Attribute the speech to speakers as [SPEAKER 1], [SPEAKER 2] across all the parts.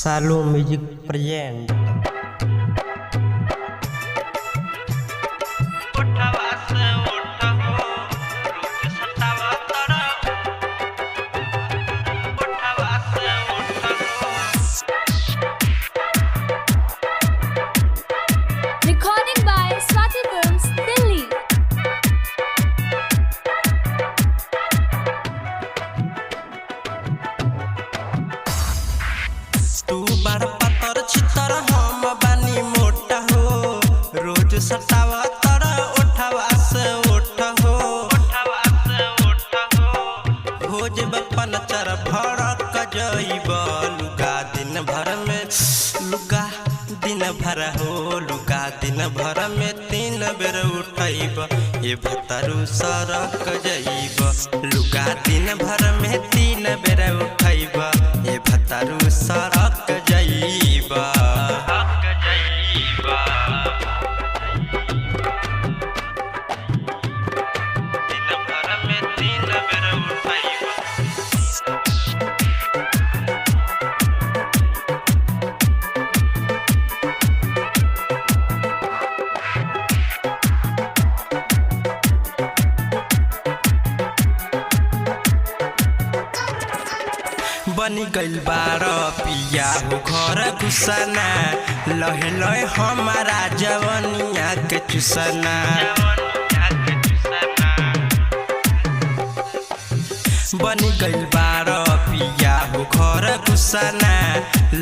[SPEAKER 1] सालो music present.
[SPEAKER 2] Recording by Swati Films, Delhi.
[SPEAKER 1] तू बड़ पतर चितर हम बानी मोटा हो, रोज सतावा तर उठावा से उठ हो, हो जे बपन चर भड़क जइब लुगा दिन भर में, लुगा दिन भर हो, लुगा दिन भर में 3 बेर उठैब ये भतरू सरक जइब, लुगा दिन भर में 3 बेर उठैब ये भतरू सरक जइब। दिन भर में 3 बेर उठैब। बनी गइल बार पिया हो घर घुसना, लहे लहे हमारा जवनिया के चुसना। बनी गइल बार पिया हो घर घुसना,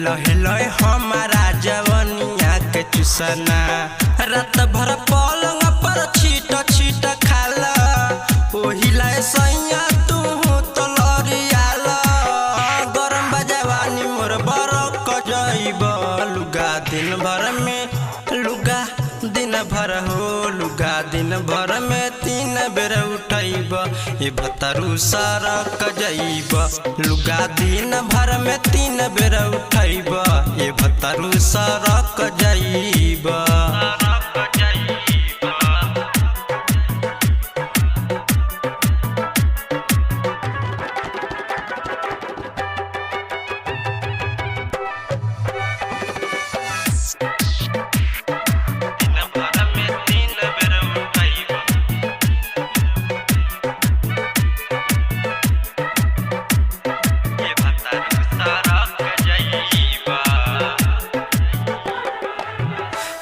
[SPEAKER 1] लहे लहे हमारा जवनिया के चुसना। रात भर पलंग पर छीट छीट खाला, ओही लाए सैया तू तो लरियाला, गरम बजवानी मोर बरक जइब लुगा दिन भर में, लुगा दिन भर हो, लुगा दिन भर में 3 बेर उठैब ये भतरू सरक जइब, लुगा दिन भर में 3 बेर उठैब ये भतरू सरक जइब।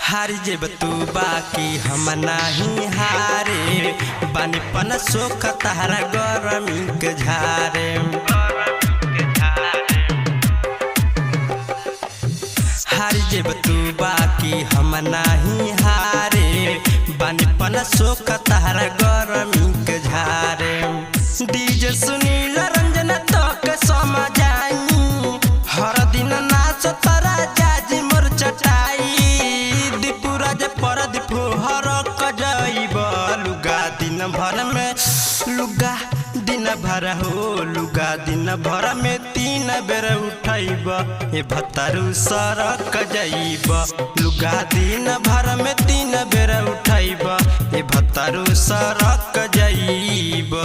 [SPEAKER 1] हारी जेब तू बाकी हम नाही हारे, बानीपन सोख तारा गरमी के झारे। हारी जेब तू बाकी हम नाही हारे, बानीपन सोख तारा गरमी के झारे। डीजे सुनील रंजन तक समझाई, हर दिन नाच तारा जाजी मोर चटाई, हरक जइब लुगा दिन भर में, लुगा दिन भर हो, लुगा दिन भर में 3 बेर उठैब ये भतरू सरक जइब, लुगा दिन भर में 3 बेर उठैब ये भतरू सरक जइब।